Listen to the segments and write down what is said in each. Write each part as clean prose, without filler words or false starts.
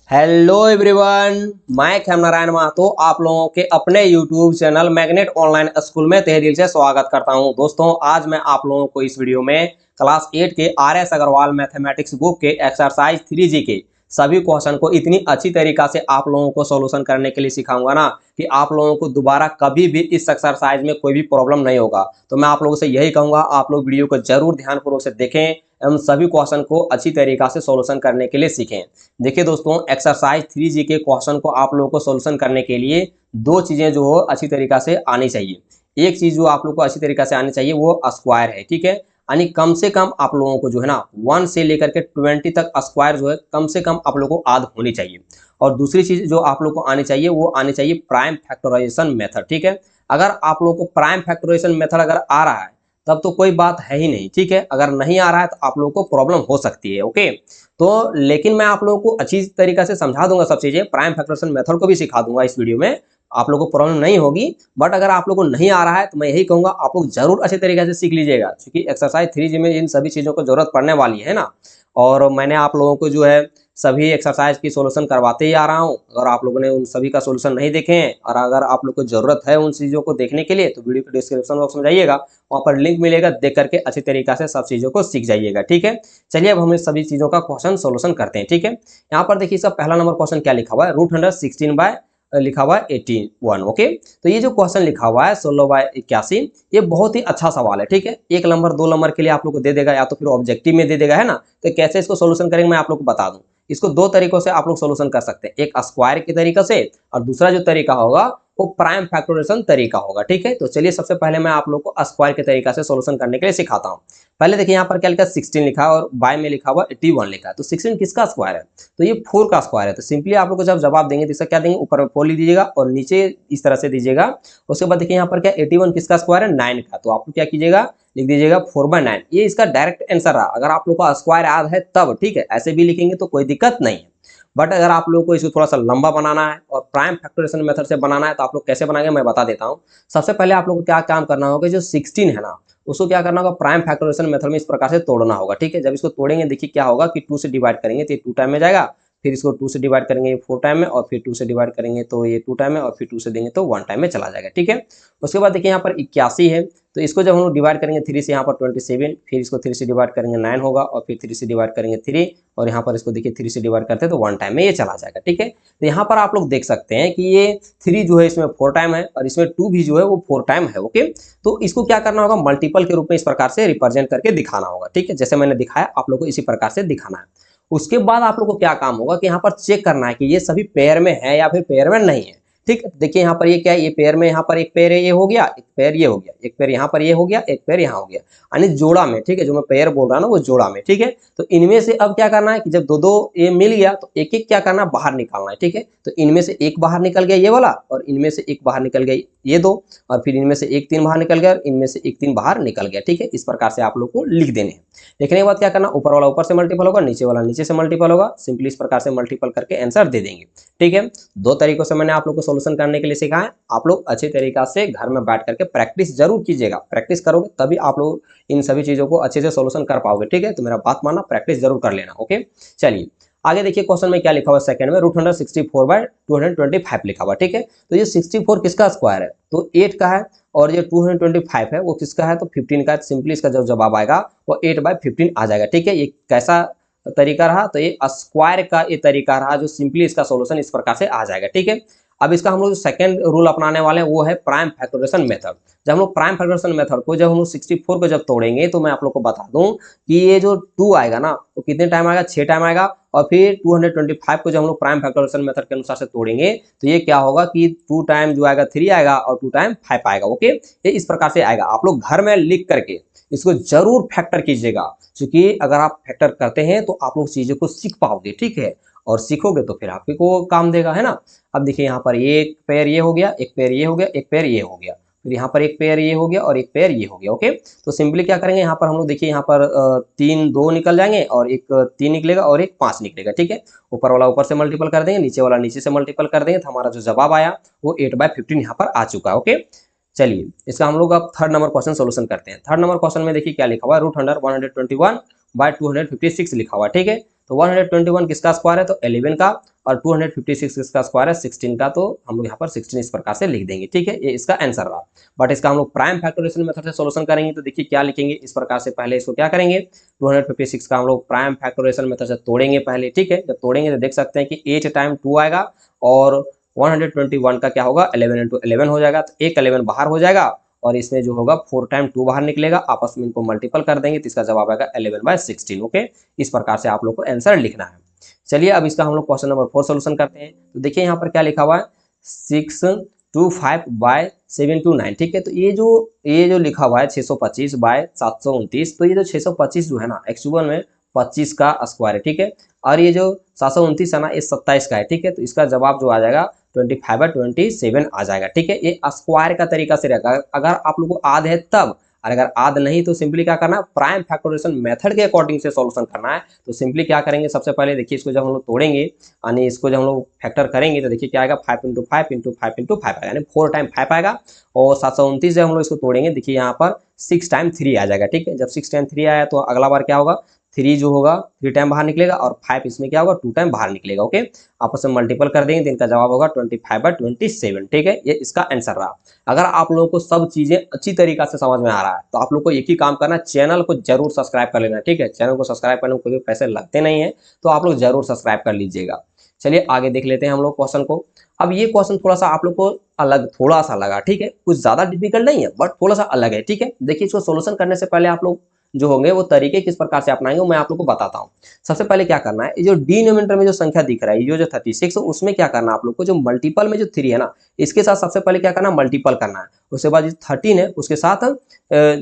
Hello everyone, मैं खेम नारायण महतो आप लोगों के अपने YouTube channel magnet online school में तहे दिल से स्वागत करता हूं। दोस्तों, आज मैं आप लोगों को इस वीडियो में क्लास 8 के RS अग्रवाल मैथमेटिक्स बुक के एक्सरसाइज 3G के सभी क्वेश्चन को इतनी अच्छी तरीका से आप लोगों को सॉल्यूशन करने के लिए सिखाऊंगा ना कि आप लोगों को दोबारा कभी भी इस एक्सरसाइज में कोई भी प्रॉब्लम नहीं होगा। तो मैं आप लोगों से यही कहूंगा, आप लोग वीडियो को जरूर ध्यानपूर्वक से देखें एवं सभी क्वेश्चन को अच्छी तरीका से सॉल्यूशन करने के लिए सीखें। देखिए दोस्तों, एक्सरसाइज 3G के क्वेश्चन को आप लोगों को सॉल्यूशन करने के लिए दो चीजें जो हो अच्छी तरीका से आनी चाहिए। एक चीज जो आप लोग को अच्छी तरीका से आनी चाहिए वो स्क्वायर है, ठीक है। यानी कम से कम आप लोगों को जो है ना 1 से लेकर के 20 तक स्क्वायर जो है कम से कम आप लोगों को याद होनी चाहिए। और दूसरी चीज जो आप लोग को आनी चाहिए वो आनी चाहिए प्राइम फैक्टराइजेशन मेथड, ठीक है। अगर आप लोगों को प्राइम फैक्टराइजेशन मेथड अगर आ रहा है तब तो कोई बात है ही नहीं, ठीक है। अगर नहीं आ रहा है तो आप लोगों को प्रॉब्लम हो सकती है, ओके। तो लेकिन मैं आप लोगों को अच्छी तरीका से समझा दूंगा सब चीजें, प्राइम फैक्टराइजेशन मेथड को भी सिखा दूंगा इस वीडियो में, आप लोगों को प्रॉब्लम नहीं होगी। बट अगर आप लोगों को नहीं आ रहा है तो मैं यही कहूंगा आप लोग जरूर अच्छे तरीके से सीख लीजिएगा, क्योंकि एक्सरसाइज 3G में इन सभी चीजों को जरूरत पड़ने वाली है ना। और मैंने आप लोगों को जो है सभी एक्सरसाइज की सॉल्यूशन करवाते ही आ रहा हूँ। अगर आप लोगों ने उन सभी का सॉल्यूशन नहीं देखे हैं और अगर आप लोग को जरूरत है उन चीज़ों को देखने के लिए तो वीडियो के डिस्क्रिप्शन बॉक्स में जाइएगा, वहाँ पर लिंक मिलेगा, देख करके अच्छी तरीका से सब चीज़ों को सीख जाइएगा, ठीक है। चलिए अब हम इस सभी चीज़ों का क्वेश्चन सॉल्यूशन करते हैं, ठीक है। यहाँ पर देखिए इसका पहला नंबर क्वेश्चन क्या लिखा हुआ है, √116 लिखा हुआ है 81, ओके। तो ये जो क्वेश्चन लिखा हुआ है 16/81 ये बहुत ही अच्छा सवाल है, ठीक है। 1 नंबर 2 नंबर के लिए आप लोग को दे देगा या तो फिर ऑब्जेक्टिव में दे देगा, है ना। तो कैसे इसको सोल्यूशन करेंगे मैं आप लोग को बता दूं। इसको दो तरीकों से आप लोग सोल्यूशन कर सकते हैं, एक स्क्वायर के तरीका से और दूसरा जो तरीका होगा वो प्राइम फैक्टराइजेशन तरीका होगा, ठीक है। तो चलिए सबसे पहले मैं आप लोग को स्क्वायर के तरीका से सोल्यूशन करने के लिए सिखाता हूँ। पहले देखिए यहाँ पर क्या लिखा है 16 लिखा है और बाय में लिखा हुआ 81 लिखा है। तो 16 किसका स्क्वायर है, तो ये 4 का स्क्वायर है। तो सिंपली आप लोग को जब जवाब देंगे तो इसका क्या देंगे, ऊपर में 4 लिख दीजिएगा और नीचे इस तरह से दीजिएगा। उसके बाद देखिए यहाँ पर क्या 81 किसका स्क्वायर है, 9 का। तो आप लोग क्या कीजिएगा, लिख दीजिएगा 4/9। ये इसका डायरेक्ट आंसर रहा। अगर आप लोग को स्क्वायर याद है तब, ठीक है, ऐसे भी लिखेंगे तो कोई दिक्कत नहीं है। बट अगर आप लोगों को इसको थोड़ा सा लंबा बनाना है और प्राइम फैक्टराइजेशन मेथड से बनाना है तो आप लोग कैसे बनाएंगे मैं बता देता हूँ। सबसे पहले आप लोग को क्या काम करना होगा, जो 16 है ना उसको क्या करना होगा, प्राइम फैक्टराइजेशन मेथड में इस प्रकार से तोड़ना होगा, ठीक है। जब इसको तोड़ेंगे देखिए क्या होगा कि 2 से डिवाइड करेंगे तो ये 2 टाइम में जाएगा, फिर इसको 2 से डिवाइड करेंगे 4 टाइम में, और फिर 2 से डिवाइड करेंगे तो ये 2 टाइम में, और फिर 2 से देंगे तो 1 टाइम में चला जाएगा, ठीक है। उसके बाद देखिए यहाँ पर 81 है, तो इसको जब हम लोग डिवाइड करेंगे 3 से यहाँ पर 27, फिर इसको 3 से डिवाइड करेंगे 9 होगा, और फिर 3 से डिवाइड करेंगे 3, और यहाँ पर इसको देखिए 3 से डिवाइड करते हैं तो 1 टाइम में ये चला जाएगा, ठीक है। तो यहाँ पर आप लोग देख सकते हैं कि ये 3 जो है इसमें 4 टाइम है और इसमें 2 भी जो है वो 4 टाइम है, ओके। तो इसको क्या करना होगा, मल्टीपल के रूप में इस प्रकार से रिप्रेजेंट करके दिखाना होगा, ठीक है। जैसे मैंने दिखाया आप लोग को इसी प्रकार से दिखाना है। उसके बाद आप लोग को क्या काम होगा कि यहाँ पर चेक करना है कि ये सभी पेयर में है या फिर पेयर में नहीं है, ठीक है। देखिए यहाँ पर ये क्या है, ये पेयर में, यहाँ पर एक पेयर ये हो गया, एक पेयर ये हो गया, एक पेयर यहाँ पर ये हो गया, एक पेयर यहाँ हो गया, यानी जोड़ा में, ठीक है। जो मैं पेयर बोल रहा हूँ ना वो जोड़ा में, ठीक है। तो इनमें से अब क्या करना है कि जब दो दो ये मिल गया तो एक एक क्या करना है, बाहर निकालना है, ठीक है। तो इनमें से एक बाहर निकल गया ये वाला, और इनमें से एक बाहर निकल गया ये दो, और फिर इनमें से एक 3 बाहर निकल गया और इनमें से एक 3 बाहर निकल गया, ठीक है। इस प्रकार से आप लोग को लिख देने हैं। लिखने के बाद क्या करना, ऊपर वाला ऊपर से मल्टीपल होगा, नीचे वाला नीचे से मल्टीपल होगा, सिंपली इस प्रकार से मल्टीपल करके आंसर दे देंगे, ठीक है। दो तरीकों से मैंने आप लोग को सॉल्यूशन करने के लिए सिखाया है। आप लोग अच्छे तरीका से घर में बैठ करके प्रैक्टिस जरूर कीजिएगा, प्रैक्टिस करोगे तभी आप लोग इन सभी चीजों को अच्छे से सॉल्यूशन कर पाओगे, ठीक है। तो मेरा बात मानना, प्रैक्टिस जरूर कर लेना, ओके। चलिए आगे देखिए क्वेश्चन में क्या लिखा हुआ है, सेकंड में √164/225 लिखा हुआ, ठीक है। तो ये 64 किसका स्क्वायर है, तो 8 का है, और ये 225 है वो किसका है, तो 15 का है। सिंपली इसका जो जवाब आएगा वो 8/15 आ जाएगा, ठीक है। ये कैसा तरीका रहा, तो ये स्क्वायर का ये तरीका रहा जो सिंपली इसका सॉल्यूशन इस प्रकार से आ जाएगा, ठीक है। अब इसका हम लोग सेकंड रूल अपनाने वाले हैं वो है प्राइम फैक्टराइजेशन मेथड। जब हम लोग प्राइम फैक्टराइजेशन मेथड को जब हम लोग 64 को जब तोड़ेंगे तो मैं आप लोग को बता दूं कि ये जो 2 आएगा ना वो कितने टाइम आएगा, 6 टाइम आएगा। और फिर 225 को जब हम लोग प्राइम फैक्टराइजेशन मेथड के अनुसार से तोड़ेंगे तो ये क्या होगा कि 2 टाइम जो आएगा 3 आएगा और 2 टाइम 5 आएगा, ओके। ये इस प्रकार से आएगा। आप लोग घर में लिख करके इसको जरूर फैक्टर कीजिएगा, क्योंकि अगर आप फैक्टर करते हैं तो आप लोग चीजों को सीख पाओगे, ठीक है। और सीखोगे तो फिर आपको काम देगा, है ना। अब देखिए यहाँ पर एक पेयर ये हो गया, एक पेयर ये हो गया, एक पेयर ये हो गया, फिर यहाँ पर एक पेयर ये हो गया और एक पेयर ये हो गया, ओके। तो सिंपली क्या करेंगे, यहाँ पर हम लोग देखिए यहाँ पर 3 2 निकल जाएंगे और एक 3 निकलेगा और एक 5 निकलेगा, ठीक है। ऊपर वाला ऊपर से मल्टीपल कर देंगे, नीचे वाला नीचे से मल्टीपल कर देंगे, तो हमारा जो जवाब आया वो 8/15 यहाँ पर आ चुका है, ओके। चलिए इसका हम लोग अब थर्ड नंबर क्वेश्चन सोल्यूशन करते हैं। थर्ड नंबर क्वेश्चन में देखिए क्या लिखा हुआ है, √121/256 लिखा हुआ है, ठीक है। तो 121 किसका स्क्वायर है, तो 11 का, और 256 इसका स्क्वायर है 16 का, तो हम लोग यहाँ पर 16 इस प्रकार से लिख देंगे। ठीक है, ये इसका आंसर रहा। बट इसका हम लोग प्राइम फैक्टोरिएशन मेथड से सॉल्यूशन करेंगे, तो देखिए क्या लिखेंगे इस प्रकार से। पहले इसको क्या करेंगे, 256 का हम लोग प्राइम फैक्टोरिएशन मेथड से तोड़ेंगे पहले। ठीक है, जब तोड़ेंगे तो देख सकते हैं कि 8 टाइम 2 आएगा और 121 का क्या होगा 11 इंटू 11 हो जाएगा, तो एक 11 बाहर हो जाएगा और इसमें जो होगा 4 टाइम 2 बाहर निकलेगा, आपस में इनको मल्टीपल कर देंगे तो इसका जवाब आएगा 11/16। ओके, इस प्रकार से आप लोग को आंसर लिखना है। चलिए अब इसका हम लोग क्वेश्चन नंबर 4 सोल्यूशन करते हैं। तो देखिए यहाँ पर क्या लिखा हुआ है 625/729। ठीक है, तो ये जो लिखा हुआ है 625/729, तो ये जो 625 जो है ना एक्चुअल में 25 का स्क्वायर है। ठीक है, और ये जो 729 है ना ये 27 का है। ठीक है, तो इसका जवाब जो आ जाएगा 25/27 आ जाएगा। ठीक है, ये स्क्वायर का तरीका से रहेगा, अगर आप लोग को याद है तब, और अगर याद नहीं तो सिंपली क्या करना है प्राइम फैक्टोरिएशन मेथड के अकॉर्डिंग से सॉल्यूशन करना है। तो सिंपली क्या करेंगे, सबसे पहले देखिए इसको जब हम लोग तोड़ेंगे यानी इसको जब हम लोग फैक्टर करेंगे तो देखिए क्या आएगा 5 इंटू 5 इंटू 5 इंटू 5 आएगा, यानी 4 टाइम 5 आएगा। और 729 जब हम लोग इसको तोड़ेंगे देखिए यहाँ पर 6 टाइम 3 आ जाएगा। ठीक है, जब 6 टाइम 3 आया तो अगला बार क्या होगा 3 जो होगा 3 टाइम बाहर निकलेगा और 5 इसमें क्या होगा 2 टाइम बाहर निकलेगा। ओके, आपस में मल्टीपल कर देंगे तो इनका जवाब होगा 25/27। ठीक है, ये इसका आंसर रहा। अगर आप लोगों को सब चीजें अच्छी तरीका से समझ में आ रहा है तो आप लोग को एक ही काम करना है, चैनल को जरूर सब्सक्राइब कर लेना। ठीक है, चैनल को सब्सक्राइब करने में कोई भी पैसे लगते नहीं है, तो आप लोग जरूर सब्सक्राइब कर लीजिएगा। चलिए आगे देख लेते हैं हम लोग क्वेश्चन को। अब ये क्वेश्चन थोड़ा सा आप लोग को अलग थोड़ा सा लगा। ठीक है, कुछ ज्यादा डिफिकल्ट नहीं है बट थोड़ा सा अलग है। ठीक है, देखिए इसको सोल्यूशन करने से पहले आप लोग जो होंगे वो तरीके किस प्रकार से अपनाएंगे वो मैं आप लोग को बताता हूँ। सबसे पहले क्या करना है, जो डिनोमिनेटर में जो संख्या दिख रहा है ये जो 36 है उसमें क्या करना है आप लोग को, जो मल्टीपल में जो 3 है ना इसके साथ सबसे पहले क्या करना है मल्टीपल करना है। उसके बाद जो 13 है उसके साथ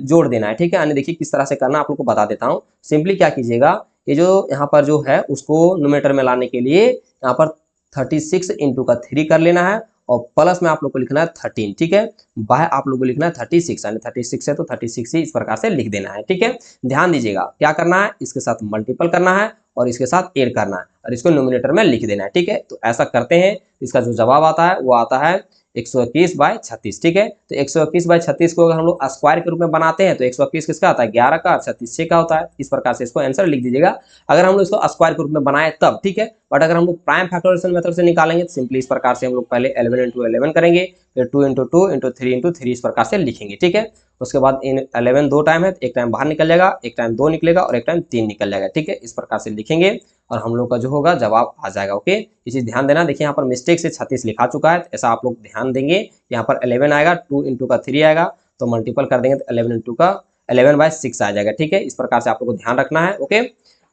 जोड़ देना है। ठीक है, यानी देखिए किस तरह से करना आप लोग को बता देता हूँ। सिंपली क्या कीजिएगा, ये जो यहाँ पर जो है उसको न्यूमरेटर में लाने के लिए यहाँ पर 36 इंटू का 3 कर लेना है और प्लस में आप लोग को लिखना है 13। ठीक है, बाय आप लोग को लिखना है 36, यानी 36 है तो 36 ही इस प्रकार से लिख देना है। ठीक है, ध्यान दीजिएगा क्या करना है, इसके साथ मल्टीपल करना है और इसके साथ ऐड करना है और इसको न्यूमरेटर में लिख देना है। ठीक है, तो ऐसा करते हैं, इसका जो जवाब आता है वो आता है 121/36। ठीक है, तो 121/36 को अगर हम लोग स्क्वायर के रूप में बनाते हैं तो 121 किसका आता है 11 का और 36 6 का होता है। इस प्रकार से इसको आंसर लिख दीजिएगा अगर हम लोग इसको स्क्वायर के रूप में बनाए तब। ठीक है, बट अगर हम लोग प्राइम फैक्टोरिएशन मेथड से निकालेंगे तो सिंपली इस प्रकार से हम लोग पहले 11 इंटू 11 करेंगे, फिर 2 इंटू 2 इंटू 3 इंटू 3 इस प्रकार से लिखेंगे। ठीक है, उसके बाद इन 11 2 टाइम है तो एक टाइम बाहर निकल जाएगा, एक टाइम 2 निकलेगा और एक टाइम 3 निकल जाएगा। ठीक है, इस प्रकार से लिखेंगे और हम लोग का जो होगा जवाब आ जाएगा। ओके, ये चीज ध्यान देना। देखिए यहाँ पर मिस्टेक से 36 लिखा चुका है, ऐसा आप लोग ध्यान देंगे। यहाँ पर 11 आएगा, 2 इंटू का 3 आएगा तो मल्टीपल कर देंगे तो 11 इंटू का 11/6 आ जाएगा। ठीक है, इस प्रकार से आप लोग को ध्यान रखना है। ओके,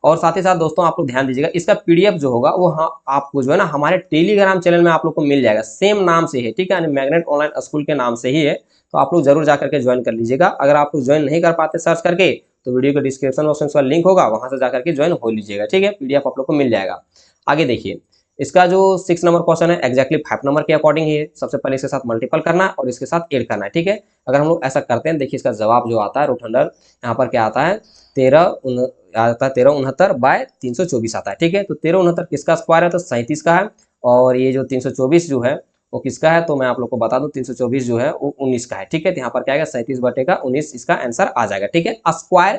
और साथ ही साथ दोस्तों आप लोग ध्यान दीजिएगा, इसका पीडीएफ जो होगा वो आपको जो है ना हमारे टेलीग्राम चैनल में आप लोग को मिल जाएगा, सेम नाम से है। ठीक है, यानी मैग्नेट ऑनलाइन स्कूल के नाम से ही है, तो आप लोग जरूर जाकर के ज्वाइन कर लीजिएगा। अगर आप लोग ज्वाइन नहीं कर पाते सर्च करके तो वीडियो के डिस्क्रिप्शन बॉक्स में उसका लिंक होगा, वहां से जाकर के ज्वाइन हो लीजिएगा। ठीक है, पीडीएफ आप लोग को मिल जाएगा। आगे देखिए, इसका जो 6 नंबर क्वेश्चन है एक्जैक्टली 5 नंबर के अकॉर्डिंग ही है। सबसे पहले इसके साथ मल्टीपल करना है और इसके साथ ऐड करना है। ठीक है, अगर हम लोग ऐसा करते हैं देखिए इसका जवाब जो आता है रूट अंडर यहाँ पर क्या आता है 1369/324 आता है। ठीक है, तो 1369 किसका स्क्वायर है तो 37 का है, और ये जो 324 जो है वो किसका है तो मैं आप लोग को बता दूं 324 जो है वो 19 का है। ठीक है, तो यहाँ पर क्या आएगा 37/19 इसका आंसर आ जाएगा। ठीक है, स्क्वायर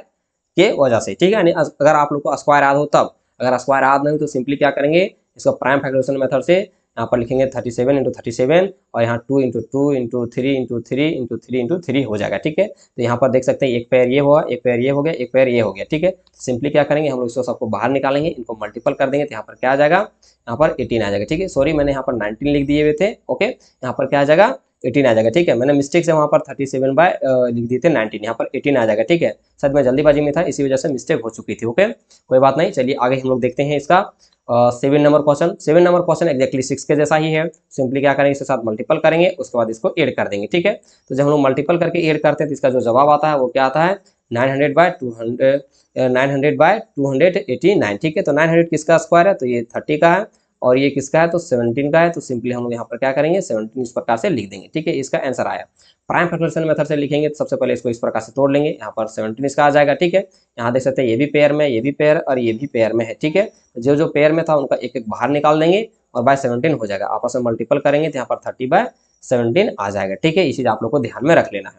के वजह से। ठीक है, यानी अगर आप लोग को स्क्वायर याद हो तब, अगर स्क्वायर याद नहीं तो सिंपली क्या करेंगे इसको प्राइम फैक्टोरिएशन मेथड से यहाँ पर लिखेंगे 37 इंटू 37 और यहाँ 2 into 2 into 3 into 3 into 3 into 3 हो जाएगा। ठीक है, तो यहाँ पर देख सकते हैं एक पेयर ये हुआ, एक पेयर ये हो गया, एक पेयर ये हो गया। ठीक है, सिंपली क्या करेंगे हम लोग इसको सबको बाहर निकालेंगे, इनको मल्टीपल कर देंगे तो यहाँ पर क्या आ जाएगा यहाँ पर 18 आ जाएगा। ठीक है, सॉरी मैंने यहाँ पर 19 लिख दिए हुए थे। ओके, यहाँ पर क्या आ जाएगा 18 आ जाएगा। ठीक है, मैंने मिस्टेक से वहाँ पर 37 बाय लिख दिए थे 19, यहाँ पर 18 आ जाएगा। ठीक है, शायद मैं जल्दीबाजी में था इसी वजह से मिस्टेक हो चुकी थी। ओके, कोई बात नहीं, चलिए आगे हम लोग देखते हैं इसका 7 number question. 7 number question exactly 6 के जैसा ही है। सिंपली क्या करेंगे इसके साथ मल्टीपल करेंगे, उसके बाद इसको ऐड कर देंगे। ठीक है, तो जब हम लोग मल्टीपल करके ऐड करते हैं तो इसका जो जवाब आता है वो क्या आता है 900/289। ठीक है, तो 900 किसका स्क्वायर है तो ये 30 का है और ये किसका है तो 17 का है, तो सिंपली हम लोग यहाँ पर क्या करेंगे 17 इस प्रकार से लिख देंगे। ठीक है, इसका आंसर आया। प्राइम फैक्टोरिएशन मेथड से लिखेंगे तो सबसे पहले इसको इस प्रकार से तोड़ लेंगे, यहाँ पर 17 इसका आ जाएगा। ठीक है, यहाँ देख सकते हैं ये भी पेयर में, ये भी पेयर और ये भी पेयर में है। ठीक है, जो जो पेयर में था उनका एक एक बाहर निकाल देंगे और बाय 17 हो जाएगा, आपस में मल्टीपल करेंगे तो यहाँ पर 30/17 आ जाएगा। ठीक है, इसी आप लोग को ध्यान में रख लेना है।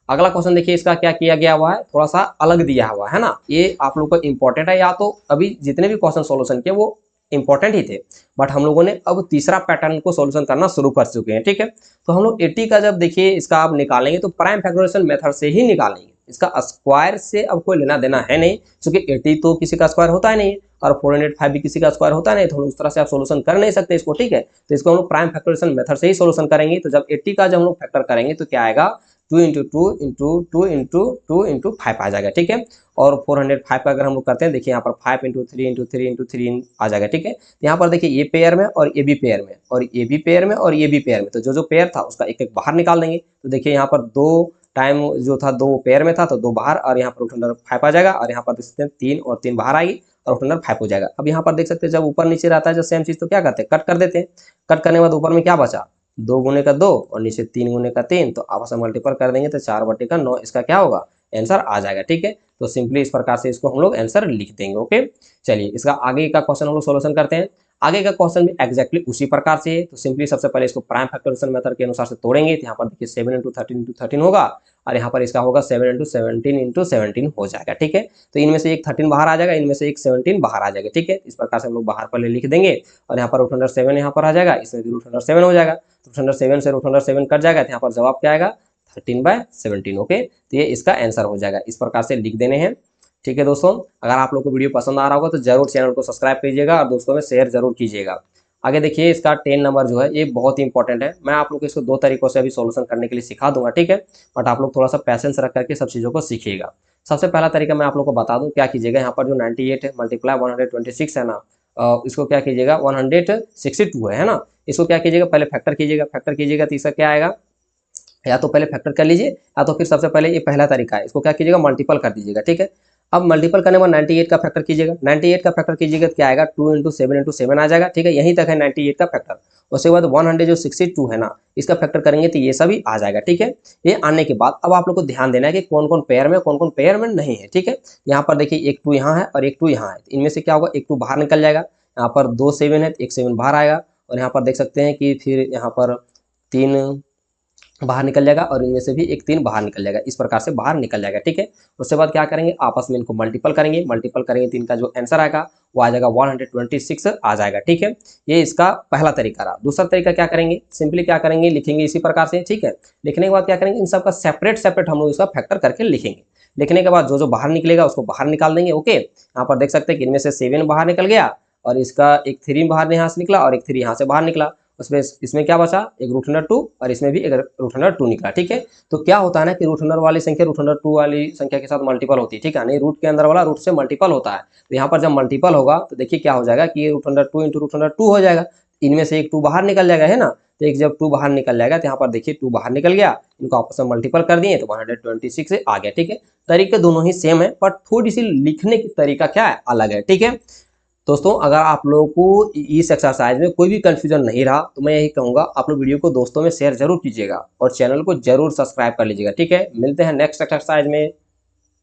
अगला क्वेश्चन देखिए, इसका क्या किया गया हुआ है, थोड़ा सा अलग दिया हुआ है ना, ये आप लोग को इंपॉर्टेंट है। या तो अभी जितने भी क्वेश्चन सॉल्यूशन किए वो इंपॉर्टेंट ही थे, बट हम लोगों ने अब तीसरा पैटर्न को सॉल्यूशन करना शुरू कर चुके हैं। ठीक है, तो हम लोग 80 का जब देखिए इसका आप निकालेंगे तो प्राइम फैक्टराइजेशन मेथड से ही निकालेंगे, इसका स्क्वायर से अब कोई लेना देना है नहीं, क्योंकि 80 तो किसी का स्क्वायर होता है नहीं और 405 भी किसी का स्क्वायर होता नहीं, तो हम लोग उस तरह से आप सोल्यूशन कर नहीं सकते इसको। ठीक है, तो इसको हम लोग प्राइम फैक्टराइजेशन मेथड से ही सोल्यूशन करेंगे। तो जब 80 का जब हम लोग फैक्टर करेंगे तो क्या आएगा, 2 into two into two into two into 5 आ जाएगा। ठीक है, और 405 का अगर हम लोग करते हैं, देखिए यहाँ पर 5 into three into three into three आ जाएगा। ठीक है, यहाँ पर देखिए ये पेयर में और ये भी पेयर में और ये भी पेयर में और ये भी पेयर में, तो जो जो पेयर था उसका एक एक बाहर निकाल देंगे। तो देखिए यहाँ पर 2 टाइम जो था 2 पेयर में था तो 2 बाहर, और यहाँ पर रूट अंडर 5 आ जाएगा, और यहाँ पर देख सकते हैं 3 और 3 बाहर आएगी और रूट अंडर 5 हो जाएगा। अब यहाँ पर देख सकते हैं जब ऊपर नीचे रहता है जो सेम चीज, तो क्या करते हैं, कट कर देते हैं। कट करने के बाद ऊपर में क्या बचा, 2 गुने का 2 और नीचे 3 गुने का 3, तो आपस में मल्टीपल कर देंगे तो 4 बटे का 9 इसका क्या होगा, आंसर आ जाएगा। ठीक है, तो सिंपली इस प्रकार से इसको हम लोग आंसर लिख देंगे। ओके, चलिए इसका आगे का क्वेश्चन हम लोग सोल्यूशन करते हैं। आगे का क्वेश्चन भी एक्जैक्टली उसी प्रकार से है। तो सिंपली सबसे पहले इसको प्राइम फैक्टराइजेशन मेथड के अनुसार से तोड़ेंगे, तो यहाँ पर देखिए 7 इंटू 13 होगा, और यहाँ पर इसका होगा 7 इंटू 17 हो जाएगा। ठीक है, तो इनमें से एक 13 बाहर आ जाएगा, इनमें से एक 17 बाहर आ जाएगा। ठीक है, इस प्रकार से हम लोग बाहर पहले लिख देंगे, और यहाँ पर रूट अंडर 7 यहाँ पर आ जाएगा, इसमें भी रूट अंडर 7 हो जाएगा, तो रूट अंडर 7 से रूट अंडर 7 कट जाएगा, तो यहाँ पर जवाब क्या आएगा, 13/17। ओके, तो ये इसका आंसर हो जाएगा, इस प्रकार से लिख देने हैं। ठीक है दोस्तों, अगर आप लोग को वीडियो पसंद आ रहा होगा तो जरूर चैनल को सब्सक्राइब कीजिएगा और दोस्तों में शेयर जरूर कीजिएगा। आगे देखिए इसका 10 नंबर जो है ये बहुत ही इंपॉर्टेंट है। मैं आप लोग को इसको 2 तरीकों से अभी सॉल्यूशन करने के लिए सिखा दूंगा। ठीक है, बट आप लोग थोड़ा सा पैसेंस रख करके सब चीज़ों को सीखिएगा। सबसे पहला तरीका मैं आप लोग को बता दूं, क्या कीजिएगा, यहाँ पर जो 98 है मल्टीप्लाई 126 है ना, इसको क्या कीजिएगा 162 है ना, इसको क्या कीजिएगा पहले फैक्टर कीजिएगा तो इसका क्या आएगा, या तो पहले फैक्टर कर लीजिए या तो फिर सबसे पहले ये पहला तरीका है, इसको क्या कीजिएगा मल्टीपल कर दीजिएगा। ठीक है, अब मल्टीपल करने के बाद 98 का फैक्टर कीजिएगा, 98 का फैक्टर कीजिएगा तो क्या आएगा 2 इंटू 7 आ जाएगा। ठीक है, यहीं तक है 98 का फैक्टर। उसके बाद 162 है ना, इसका फैक्टर करेंगे तो ये सभी आ जाएगा। ठीक है, ये आने के बाद अब आप लोग को ध्यान देना है कि कौन कौन पेयर में कौन कौन पेयर में नहीं है। ठीक है, यहाँ पर देखिए एक 2 यहाँ है और एक 2 यहाँ है, इनमें से क्या होगा एक 2 बाहर निकल जाएगा, यहाँ पर 2 7 है, एक 7 बाहर आएगा, और यहाँ पर देख सकते हैं कि फिर यहाँ पर 3 बाहर निकल जाएगा, और इनमें से भी एक 3 बाहर निकल जाएगा, इस प्रकार से बाहर निकल जाएगा। ठीक है, उसके बाद क्या करेंगे आपस में इनको मल्टीपल करेंगे तो इनका जो आंसर आएगा वो आ जाएगा 126 आ जाएगा। ठीक है, ये इसका पहला तरीका रहा। दूसरा तरीका क्या करेंगे, सिंपली क्या करेंगे लिखेंगे इसी प्रकार से। ठीक है, लिखने के बाद क्या करेंगे इन सबका सेपरेट हम लोग इसका फैक्टर करके लिखेंगे। लिखने के बाद जो जो बाहर निकलेगा उसको बाहर निकाल देंगे। ओके, यहाँ पर देख सकते हैं कि इनमें से 7 बाहर निकल गया, और इसका एक 3 बाहर यहाँ से निकला और एक 3 यहाँ से बाहर निकला, उसमें इसमें क्या बचा एक रूट अंडर 2 और इसमें भी एक रूट अंडर 2 निकला। ठीक है, तो क्या होता है ना कि रूट अंडर वाली संख्या रूट अंडर 2 वाली संख्या के साथ मल्टीपल होती है। ठीक है, नहीं रूट के अंदर वाला रूट से मल्टीपल होता है, तो यहाँ पर जब मल्टीपल होगा तो देखिए क्या हो जाएगा कि ये root under 2 into root under 2 हो जाएगा, इनमें से एक 2 बाहर निकल जाएगा है ना, तो एक जब 2 बाहर निकल जाएगा तो यहाँ पर देखिए 2 बाहर निकल गया, इनको आपस में मल्टीपल कर दिए तो 126 से आ गया। ठीक है, तरीके दोनों ही सेम है, बट थोड़ी सी लिखने की तरीका क्या है अलग है। ठीक है दोस्तों, अगर आप लोगों को इस एक्सरसाइज में कोई भी कंफ्यूजन नहीं रहा तो मैं यही कहूँगा आप लोग वीडियो को दोस्तों में शेयर जरूर कीजिएगा और चैनल को जरूर सब्सक्राइब कर लीजिएगा। ठीक है, मिलते हैं नेक्स्ट एक्सरसाइज में।